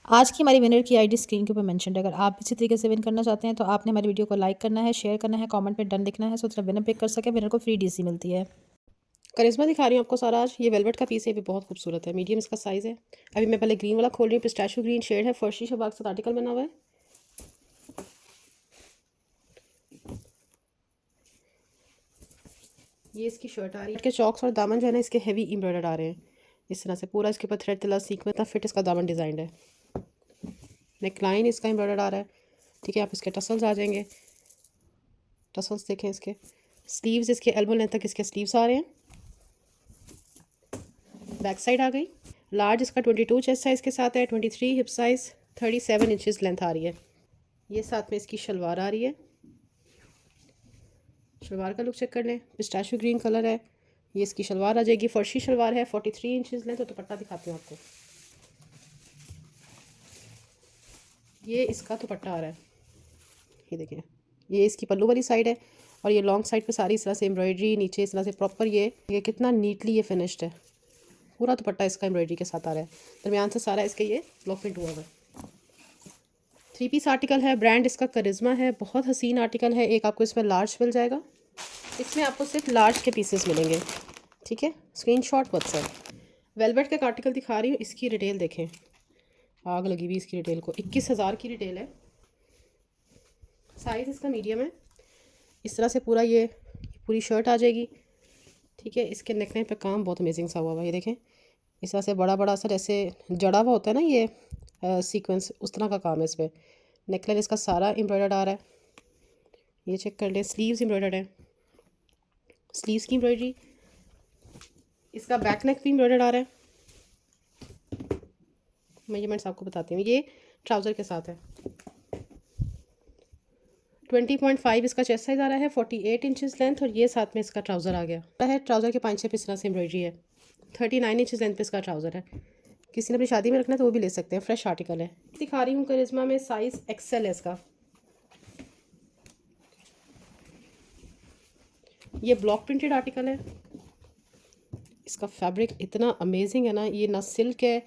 आज की हमारी विनर की आईडी स्क्रीन के ऊपर मेंशन है। अगर आप इसी तरीके से विन करना चाहते हैं तो आपने हमारी वीडियो को लाइक करना है, शेयर करना है, कमेंट में डन लिखना है, सो विनर पिक कर सके। विनर को फ्री डीसी मिलती है। करिश्मा दिखा रही हूँ आपको सारा आज। ये वेलवेट का पीस है, भी बहुत खूबसूरत है, मीडियम इसका साइज़ है। अभी मैं पहले ग्रीन वाला खोल रही हूँ, पिस्ताशियो ग्रीन शेड है, फर्शी शबाग साथ आर्टिकल बना हुआ है। ये इसकी शर्ट आ रही है, चौक्स और दामन जो है ना इसके हैवी एम्ब्रॉयडर्ड आ रहे हैं इस तरह से। पूरा इसके ऊपर थ्रेड तिला सीक्वेंस का फिट इसका दामन डिज़ाइन है। नेक लाइन इसका एम्ब्रॉयडर्ड आ रहा है, ठीक है। आप इसके टसल्स आ जाएंगे, टसल्स देखें इसके। स्लीव्स इसके एल्बो लेंथ तक इसके स्लीव्स आ रहे हैं। बैक साइड आ गई। लार्ज इसका 22 चेस्ट साइज़ के साथ है, 23 हिप साइज़, 37 इंचेस लेंथ आ रही है। ये साथ में इसकी शलवार आ रही है। शलवार का लुक चेक कर लें, पिस्ताशियो ग्रीन कलर है। ये इसकी शलवार आ जाएगी, फर्शी शलवार है, 43 इंचेस लेंथ। तो दुपट्टा दिखाती हूँ आपको। ये इसका दुपट्टा आ रहा है, ये देखें। ये इसकी पल्लू वाली साइड है और ये लॉन्ग साइड पे सारी इस तरह से एम्ब्रॉयडरी नीचे इस तरह से प्रॉपर। ये कितना नीटली ये फिनिश्ड है। पूरा दुपट्टा इसका एम्ब्रॉयडरी के साथ आ रहा है, दरमियान से सारा इसके ये ब्लॉक प्रिंट हुआ हुआ है। 3 पीस आर्टिकल है, ब्रांड इसका करिश्मा है, बहुत हसीन आर्टिकल है। एक आपको इसमें लार्ज मिल जाएगा, इसमें आपको सिर्फ लार्ज के पीसेस मिलेंगे, ठीक है। Screenshot WhatsApp. वेलवेट का आर्टिकल दिखा रही हूँ, इसकी रिटेल देखें, आग लगी हुई इसकी रिटेल को। 21,000 की रिटेल है। साइज़ इसका मीडियम है। इस तरह से पूरा ये पूरी शर्ट आ जाएगी, ठीक है। इसके नेकलाइन पे काम बहुत अमेजिंग सा हुआ हुआ है, ये देखें। इस तरह से बड़ा बड़ा सा जैसे जड़ा हुआ होता है ना ये सीक्वेंस, उस तरह का काम है इस पर। नेकलाइन इसका सारा एम्ब्रॉयडर्ड आ रहा है, ये चेक कर लें। स्लीव्स एम्ब्रॉयडर्ड है, स्लीव्स की एम्ब्रॉयडरी। इसका बैक नेक भी एम्ब्रॉयडर्ड आ रहा है। मेजरमेंट्स आपको बताती हूँ। ये ट्राउज़र के साथ है। 20.5 इसका चेस्ट साइज़ आ रहा है, 48 इंचेस लेंथ। और ये साथ में इसका ट्राउज़र आ गया है। ट्राउज़र के 5-6 इस तरह से एम्ब्रॉयडरी है। 39 इंचेस लेंथ पे इसका ट्राउज़र है। किसी ने अपनी शादी में रखना है तो वो भी ले सकते हैं, फ्रेश आर्टिकल है। दिखा रही हूँ करिश्मा में, साइज़ एक्सेल है इसका। ये ब्लॉक प्रिंटेड आर्टिकल है। इसका फैब्रिक इतना अमेजिंग है ना, ये ना सिल्क है,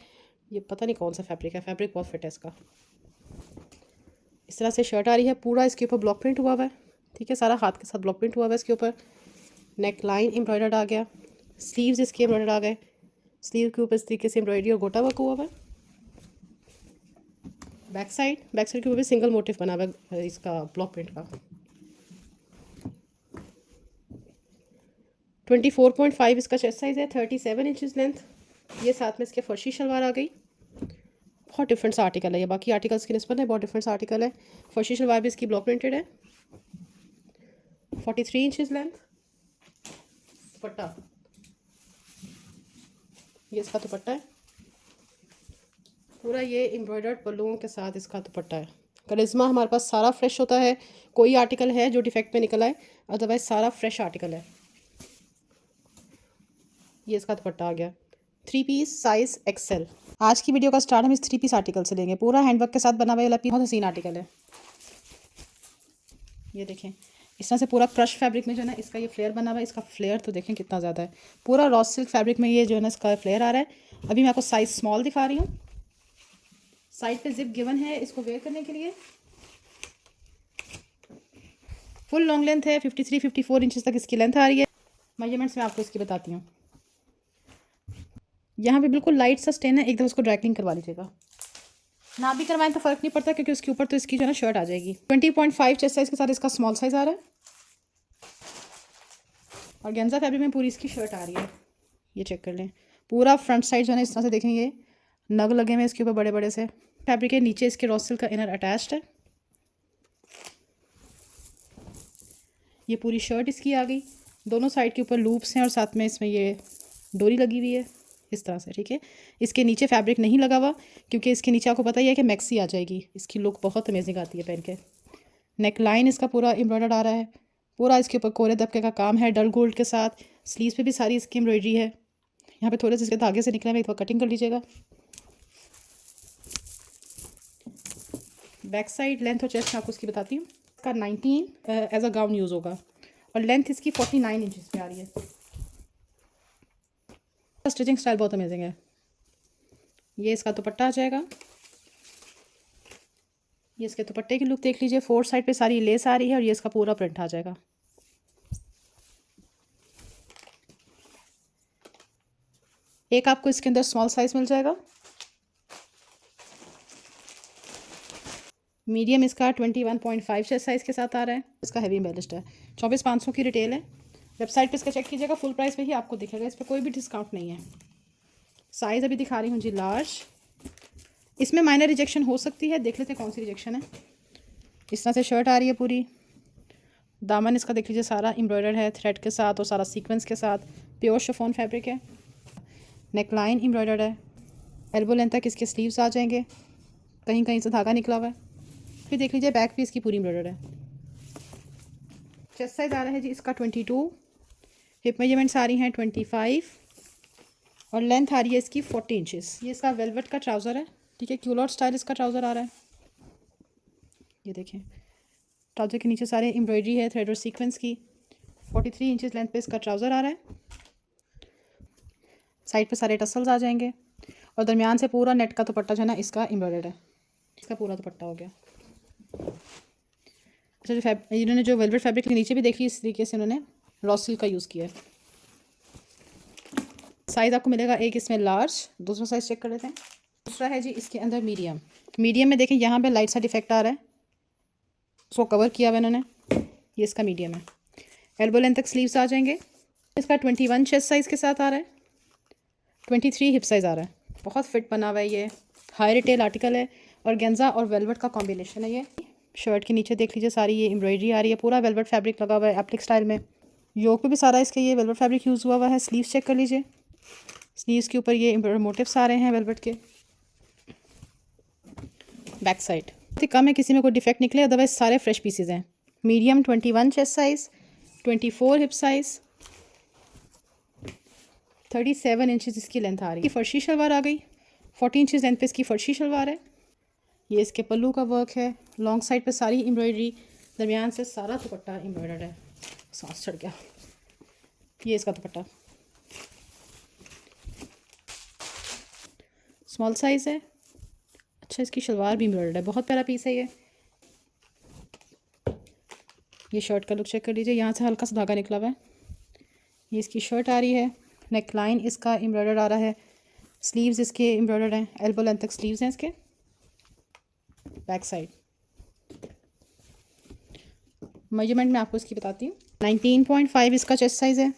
ये पता नहीं कौन सा फैब्रिक है। फैब्रिक बहुत फिट है इसका। इस तरह से शर्ट आ रही है, पूरा इसके ऊपर ब्लॉक प्रिंट हुआ हुआ है, ठीक है। सारा हाथ के साथ ब्लॉक प्रिंट हुआ हुआ है इसके ऊपर। नेक लाइन एम्ब्रॉयडर्ड आ गया, स्लीव्स इसके एम्ब्रॉयडर्ड आ गए। स्लीव के ऊपर इस तरीके से एम्ब्रॉयडरी और गोटा वर्क हुआ हुआ है। बैक साइड के ऊपर सिंगल मोटिव बना हुआ है इसका ब्लॉक प्रिंट का। 24.5 इसका चेस्ट साइज़ है, 37 इंचेस लेंथ। ये साथ में इसके फर्शी शलवार आ गई। बहुत डिफरेंट सा आर्टिकल है ये, बाकी आर्टिकल्स की निस्बत है बहुत डिफरेंट सा आर्टिकल है। फर्शी शलवार भी इसकी ब्लॉक प्रिंटेड है, 43 इंचेस लेंथ। दुपट्टा, ये इसका दुपट्टा है पूरा, ये एम्ब्रॉयडर्ड पल्लुओं के साथ इसका दुपट्टा है। करिश्मा हमारे पास सारा फ्रेश होता है, कोई आर्टिकल है जो डिफेक्ट में निकला है, अदरवाइज सारा फ्रेश आर्टिकल है। ये इसका दुपट्टा आ गया, 3 पीस साइज एक्सेल। आज की वीडियो का स्टार्ट हम इस 3 पीस आर्टिकल से लेंगे। पूरा हैंडवर्क के साथ बना हुआ वाला बहुत हसीन आर्टिकल है। ये देखें, इस तरह से पूरा क्रश फैब्रिक में जो है ना इसका ये फ्लेयर बना हुआ है। इसका फ्लेयर तो देखें कितना ज़्यादा है। पूरा रॉ सिल्क फैब्रिक में ये जो है ना इसका फ्लेयर आ रहा है। अभी मैं आपको साइज़ स्मॉल दिखा रही हूँ। साइड पे जिप गिवन है इसको वेयर करने के लिए। फुल लॉन्ग लेंथ है, 53-54 इंचेस तक इसकी लेंथ आ रही है। मेजरमेंट्स मैं आपको इसकी बताती हूँ। यहाँ पे बिल्कुल लाइट सा स्टेन है, एकदम उसको ड्राई क्लीन करवा लीजिएगा। ना भी करवाएं तो फ़र्क नहीं पड़ता, क्योंकि उसके ऊपर तो इसकी जो है ना शर्ट आ जाएगी। 20.5 चेस्ट साइज़ के साथ इसका स्मॉल साइज़ आ रहा है। और गेंजा फैब्रिक में पूरी इसकी शर्ट आ रही है, ये चेक कर लें। पूरा फ्रंट साइड जो है ना इस तरह से देखेंगे, नग लगे हुए इसके ऊपर बड़े बड़े से। फैब्रिक है, नीचे इसके रॉ सिल्क का इनर अटैच्ड है। ये पूरी शर्ट इसकी आ गई, दोनों साइड के ऊपर लूप्स हैं और साथ में इसमें ये डोरी लगी हुई है इस तरह से, ठीक है। इसके नीचे फैब्रिक नहीं लगा हुआ, क्योंकि इसके नीचे आपको पता ही है कि मैक्सी आ जाएगी। इसकी लुक बहुत अमेजिंग आती है पहन के। नेक लाइन इसका पूरा एम्ब्रॉयडर्ड आ रहा है, पूरा इसके ऊपर कोरे दबके का काम है डल गोल्ड के साथ। स्लीव्स पे भी सारी इसकी एम्ब्रॉयडरी है। यहाँ पे थोड़े से इसके धागे से निकले हुए, एक बार कटिंग कर लीजिएगा। बैक साइड लेंथ और चेस्ट मैं आपको इसकी बताती हूँ। इसका 19 एज अ गाउन यूज़ होगा और लेंथ इसकी 49 इंचेस पे आ रही है। स्टिचिंग स्टाइल बहुत अमेजिंग है। ये इसका दुपट्टा आ जाएगा, ये इसके दुपट्टे की लुक देख लीजिए, 4 साइड पे सारी लेस आ रही है और ये इसका पूरा प्रिंट आ जाएगा। एक आपको इसके अंदर स्मॉल साइज मिल जाएगा। मीडियम इसका 21.5 चेस्ट साइज़ के साथ आ रहा है। इसका हैवी एम्बेलिश्ड है। 24,500 की रिटेल है। वेबसाइट पे इसका चेक कीजिएगा, फुल प्राइस पे ही आपको दिखेगा, इस पर कोई भी डिस्काउंट नहीं है। साइज़ अभी दिखा रही हूँ जी लार्ज। इसमें माइनर रिजेक्शन हो सकती है, देख लेते हैं कौन सी रिजेक्शन है। इस तरह से शर्ट आ रही है पूरी। दामन इसका देख लीजिए सारा एम्ब्रॉयडर्ड है थ्रेड के साथ और सारा सीक्वेंस के साथ। प्योर शिफॉन फैब्रिक है। नेक लाइन एम्ब्रॉयडर्ड है। एल्बो लेंथ तक इसके स्लीव्स आ जाएंगे, कहीं कहीं से धागा निकला हुआ है। फिर देख लीजिए बैक भी इसकी पूरी एम्ब्रॉयडर्ड है। चेस्ट साइज़ आ रहा है जी इसका 22। हिप मेजरमेंट्स आ रही हैं 25 और लेंथ आ रही है इसकी 40 इंचेस। ये इसका वेलवेट का ट्राउज़र है, ठीक है, क्यूलॉट स्टाइल इसका ट्राउज़र आ रहा है। ये देखें, ट्राउज़र के नीचे सारे एम्ब्रॉयडरी है थ्रेड और सीक्वेंस की। 43 इंचेस लेंथ पे इसका ट्राउज़र आ रहा है। साइड पे सारे टसल्स आ जाएंगे और दरमियान से पूरा नेट का दुपट्टा जो है ना इसका एम्ब्रॉयडर्ड है। इसका पूरा दुपट्टा हो गया। अच्छा, जो इन्होंने जो वेलवेट फैब्रिक के नीचे भी देखी, इस तरीके से इन्होंने रॉ सिल्क का यूज़ किया है। साइज़ आपको मिलेगा एक इसमें लार्ज। दूसरा साइज़ चेक कर लेते हैं। दूसरा है जी इसके अंदर मीडियम। मीडियम में देखें यहाँ पे लाइट सा डिफेक्ट आ रहा है, उसको कवर किया हुआ इन्होंने। ये इसका मीडियम है। एल्बो लेंथ तक स्लीव्स आ जाएंगे। इसका 21 चेस्ट साइज़ के साथ आ रहा है। 23 हिप साइज़ आ रहा है। बहुत फिट बना हुआ है। ये हाई रिटेल आर्टिकल है और गेंजा और वेलवेट का कॉम्बिनेशन है। ये शर्ट के नीचे देख लीजिए सारी ये एम्ब्रॉयडरी आ रही है, पूरा वेलवेट फैब्रिक लगा हुआ है एप्लिक स्टाइल में। योक पे भी सारा इसका ये वेलवेट फैब्रिक यूज़ हुआ है। स्लीव्स चेक कर लीजिए, स्लीव्स के ऊपर ये एम्ब्रॉयडरी मोटिव्स आ रहे हैं वेलवेट के। बैक साइड कम है, किसी में कोई डिफेक्ट निकले, अदरवाइज सारे फ्रेश पीसेज हैं। Medium 21 chest size, 24 hip size, 37 inches इसकी लेंथ आ रही है। फर्शी शलवार आ गई। 40 इंचेस लेंथ पे इसकी फर्शी शलवार है। ये इसके पल्लू का वर्क है। लॉन्ग साइड पे सारी एम्ब्रॉयडरी, दरमियान से सारा दुपट्टा एम्ब्रॉयडर्ड है। सांस चढ़ गया। ये इसका दुपट्टा स्मॉल साइज़ है। अच्छा, इसकी शलवार भी एम्ब्रॉयडर्ड है। बहुत प्यारा पीस है ये। ये शर्ट का लुक चेक कर लीजिए, यहाँ से हल्का सा धागा निकला हुआ है। ये इसकी शर्ट आ रही है। नेक लाइन इसका एम्ब्रॉयडर्ड आ रहा है। स्लीव्स इसके एम्ब्रॉयडर्ड हैं, एल्बो लेंथ तक स्लीव्स हैं इसके। बैक साइड मेजरमेंट मैं आपको इसकी बताती हूँ। 19.5 इसका चेस्ट साइज़ है।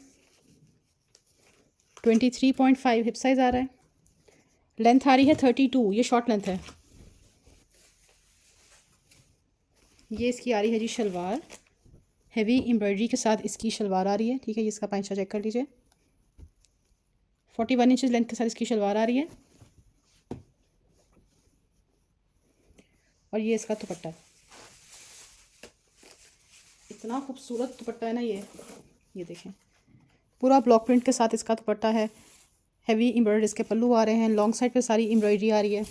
23.5 हिप साइज़ आ रहा है। लेंथ आ रही है 32। ये शॉर्ट लेंथ है। ये इसकी आ रही है जी शलवार, हैवी एम्ब्रॉयडरी के साथ इसकी शलवार आ रही है, ठीक है। ये इसका पैंचा चेक कर लीजिए। 41 इंचेस लेंथ के साथ इसकी शलवार आ रही है और ये इसका दुपट्टा। इतना खूबसूरत दुपट्टा है ना ये देखें, पूरा ब्लॉक प्रिंट के साथ इसका दुपट्टा है। हैवी एम्ब्रॉयडरी इसके पल्लू आ रहे हैं। लॉन्ग साइड पे सारी एम्ब्रॉयडरी आ रही है।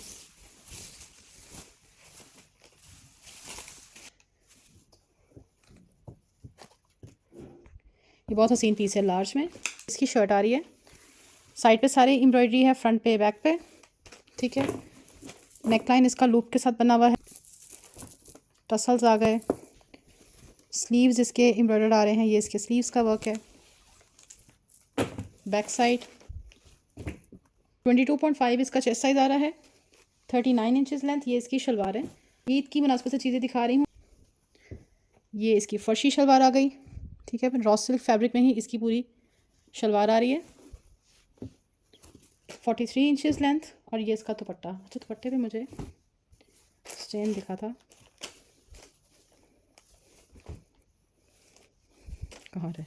ये बहुत हसीन पीस है लार्ज में। इसकी शर्ट आ रही है। साइड पे सारी एम्ब्रॉयडरी है, फ्रंट पे बैक पे, ठीक है। नेक लाइन इसका लूप के साथ बना हुआ है। टसल्स आ गए। स्लीव्स इसके एम्ब्रॉयडर्ड आ रहे हैं। ये इसके स्लीव्स का वर्क है। बैक साइड 22.5 इसका चेस्ट साइज़ आ रहा है। 39 इंचेस लेंथ। ये इसकी शलवार है। ईद की मुनासबत से चीज़ें दिखा रही हूँ। ये इसकी फर्शी शलवार आ गई, ठीक है। रॉ सिल्क फैब्रिक में ही इसकी पूरी शलवार आ रही है। 43 इंचेस लेंथ और ये इसका दुपट्टा। अच्छा, दुपट्टे पे मुझे स्टेन दिखा था, कहाँ है?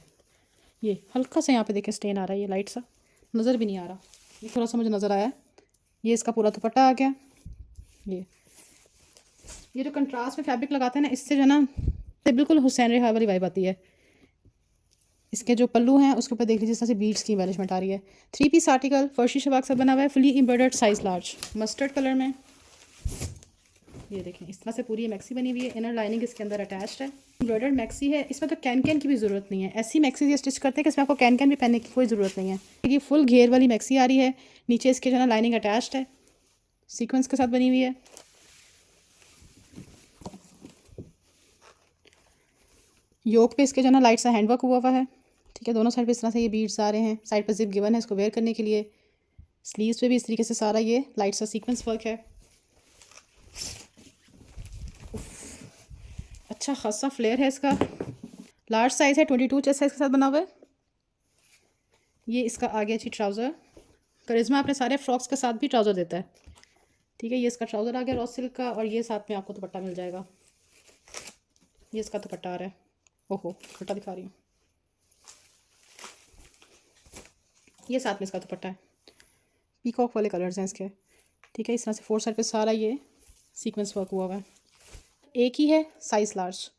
ये हल्का सा यहाँ पे देखें स्टेन आ रहा है। ये लाइट सा नज़र भी नहीं आ रहा, ये थोड़ा सा मुझे नज़र आया। ये इसका पूरा दुपट्टा आ गया। ये जो कंट्रास्ट में फैब्रिक लगाते हैं ना, इससे जो है ना बिल्कुल हुसैन रेहा वाली वाइब आती है। इसके जो पल्लू हैं उसके ऊपर देख लीजिए इस तरह से बीड्स की एम्बेलिशमेंट आ रही है। 3 पीस आर्टिकल फर्शी शलवार से बना हुआ है, fully embroidered, size large, mustard colour में। ये देखें इस तरह से पूरी मैक्सी बनी हुई है। इनर लाइनिंग इसके अंदर अटैच्ड है। एम्ब्रॉयडर्ड मैक्सी है। इसमें तो कैन कैन की भी ज़रूरत नहीं है। ऐसी मैक्सी ये स्टिच करते हैं कि इसमें आपको कैन कैन भी पहनने की कोई ज़रूरत नहीं है। ये फुल घेर वाली मैक्सी आ रही है। नीचे इसके जो है ना लाइनिंग अटैच्ड है, सीक्वेंस के साथ बनी हुई है। योक पे इसके जो ना लाइट सा हैंडवर्क हुआ है, ठीक है। दोनों साइड पे इस तरह से ये बीड्स आ रहे हैं। साइड पर जिप गिवन है इसको वेयर करने के लिए। स्लीव्स पे भी इस तरीके से सारा ये लाइट सा सीक्वेंस वर्क है। अच्छा खासा फ्लेयर है इसका। लार्ज साइज़ है, 22 चेस्ट साइज़ के साथ बना हुआ है। ये इसका आगे अच्छी ट्राउज़र। करिश्मा अपने सारे फ्रॉक्स के साथ भी ट्राउज़र देता है, ठीक है। ये इसका ट्राउज़र आ गया रॉ सिल्क का, और ये साथ में आपको दुपट्टा मिल जाएगा। ये इसका दुपट्टा आ रहा है। ओहो दुपट्टा दिखा रही हूँ, ये साथ में इसका दुपट्टा है। पीकॉक वाले कलर्स हैं इसके, ठीक है। इस तरह से 4 साइड पे सारा ये सीक्वेंस वर्क हुआ है। एक ही है, साइज़ लार्ज।